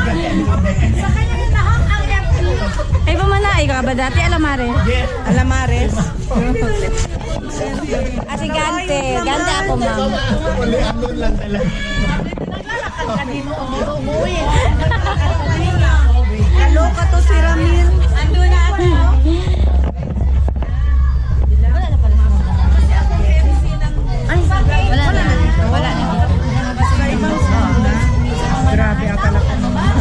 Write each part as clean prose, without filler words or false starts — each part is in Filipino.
Sa kanya na nahang ang FB. Ay, pamanay ka ba dati? Alamares? Alamares. Asi Gante. Gante ako, ma'am. Wala ano lang talaga. Naglalakad ka din mo umuwi. Kaloka to si Ramil. Ando na ako. Wala na pala siya. Ay, Wala na. Wala na. sa ibang sana. Grabe ang talaka naman.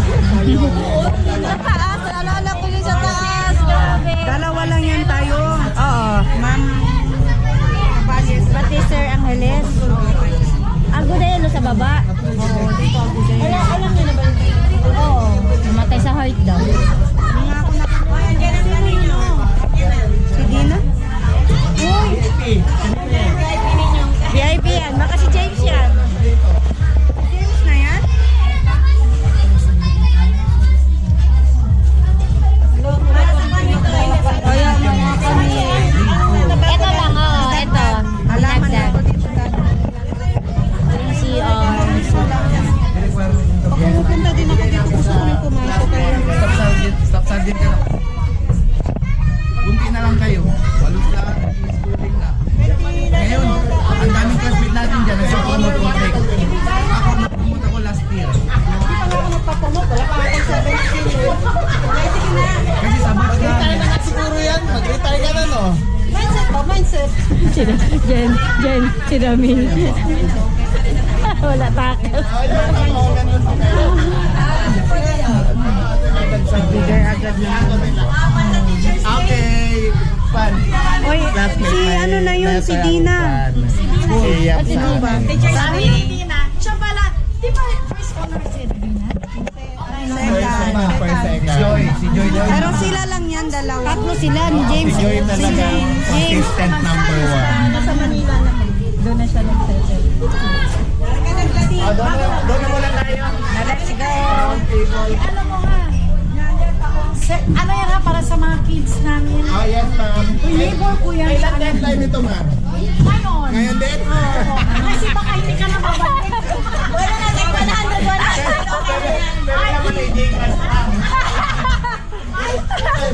Sa taas. Alala ko yun sa taas. Grabe. Dalawa lang yan tayo. Oo. Ma'am. Pati Sir Angeles. Agudelo sa baba. Oo, dito ako dyan. Alam niyo na ba? Oo. Namatay sa heart daw. Hindi nga ako nakuha. Si Dina? VIP yan. Baka si James yan. James na yan? Kaya mga kami. Ito lang, oh. Ito. Halaman na ako dito. Si, Pag pumupunta din ako dito, gusto ko rin pumasok. Stop sardine ka na. Bunti na lang kayo. Walos lang. Schooling na. Ngayon, ang daming classmate natin dyan. Nagsapunod contract. Ako, nagpumot ako last year. Kasi sabot na. Siguro yan. Mag-retire ka na, no? Mindset ba? Mindset. Jen, si Ramil. Wala takas. Bigay agad na. Okay. Fun. Oy, Classmate si na ano na yun, si nasa Dina. Japan. Si Yap Sino ba? Sabi ni Dina, siya pala, di ba first honor si Dina? Joy. Si Joy. Pero sila lang yan, dalawa. Tatlo sila ni James. Si Joy talaga. Consistent number 1. Nasa Manila naman. Doon na siya nag-settle. Doon na muna tayo. Let's go. Alam mo nga, ano yan ha, para sa mga kids namin. Oh, yes, ma'am. Neighbor ko yan. Kailan deadline nito, ma'am? Ngayon. Ngayon din? Kasi baka hindi ka na babalik. Wala na, take 100, wala. Meron naman ay Gcash, ma'am.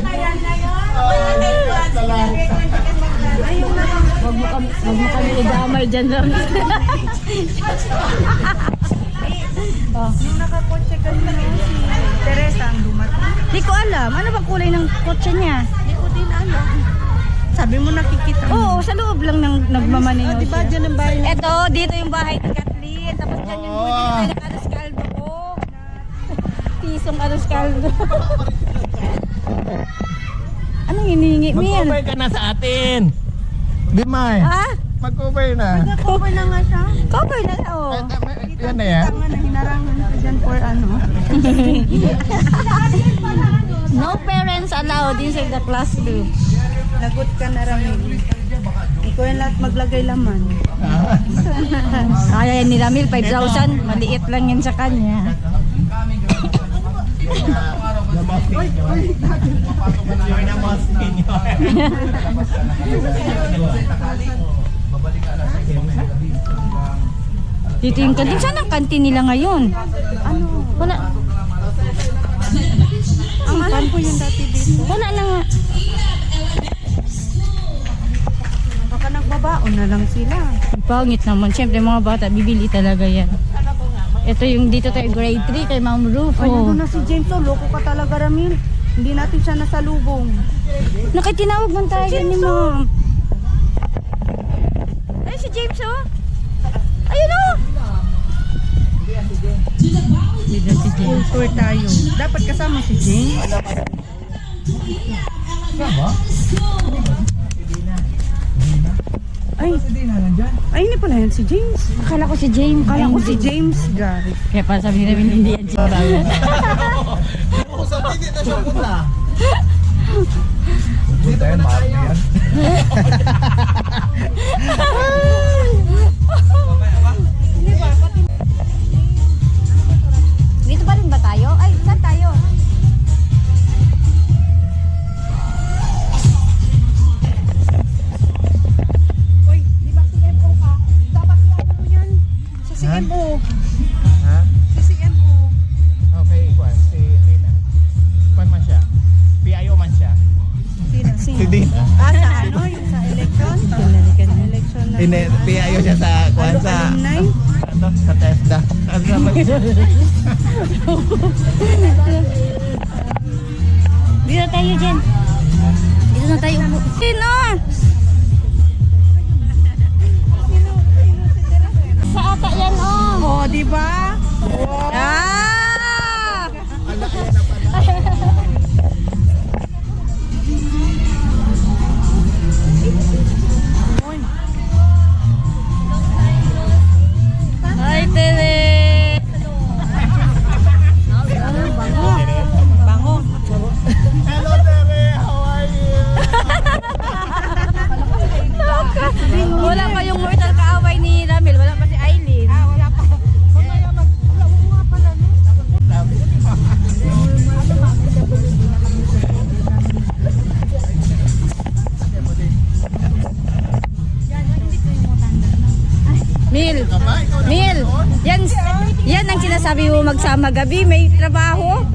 Ayan na yun. Huwag mo kami idamay dyan lang. Nung nakakotse kanina si Teresa ang dumating. Di ko alam. Ano bang kulay ng kotse niya? Hindi ko din alam. Sabi mo nakikita mo. Oo, sa loob lang ng nagmamaneho Di ba siya. dyan ang bahay niya? Eto, dito yung bahay ni Kathleen. Tapos dyan yung bumili tayo ng aroscaldo ko. Pisong aroscaldo. Anong hinihingi mo yan? Mag-cover ka na sa atin. Di, May? Ha? Mag-cover na. Nag-cover na nga siya. Cover na, oh. Yan na yan. Tanga na hinarangan ko dyan for ano. No parents allowed inside the classroom. Lagot ka na rin. Ikaw yung lahat maglagay laman. Kaya yan ni Ramil, 5,000. Maliit lang yan sa kanya. You're the most senior. Dito yung kantin. Saan ang kantin nila ngayon? Ano? Wala. Ang alam ko yung dati dito. Wala na nga. Baka nagbabaon na lang sila. Pangit naman. Siyempre mga bata, bibili talaga yan. Ito yung dito tayo grade 3 kay Ma'am Ay, Rufo. nandun na si James. Oh, loko ka talaga, Ramil. Hindi natin siya nasalubong. Nakitinawag man tayo ni Ma'am. Ay, si James oh. Ayun oh. Dito si James. Full tour tayo. Dapat kasama si James. Ay, ay hindi pala yan si James. Akala ko si James. Kala ko Ay, si hindi. James, Gary. Kaya pa sabi namin hindi yan James. Sa hindi na siya punta. Dito na tayo. Dito pa rin ba tayo? Ay, saan tayo? Uy, di ba CMO ka? Dapat yan mo yan. Sa CMO. Ha? Sa CMO. Okay, Kwan. Si Dina. Kwan man siya. PIO man siya. Sino? Si Dina. Ah, sa ano? Yung sa election? Sa election na. PIO siya sa Kwan sa... Alumni? Ano? Sa TESDA. Ano naman? Dito tayo dyan. Dito na tayo upo. Sino? Sa ata yan, oh. Oh, di ba? Oh. Ah! Hi, Tere! Bango. Hello, Tere! How are you? Wala pa yung mortal kaaway ni Ramil. Wala pa si Aileen. Wala pa. Mamaya wala ko nga pala, no? Mil! Mil! Yan ang sinasabi mo magsama gabi. May trabaho.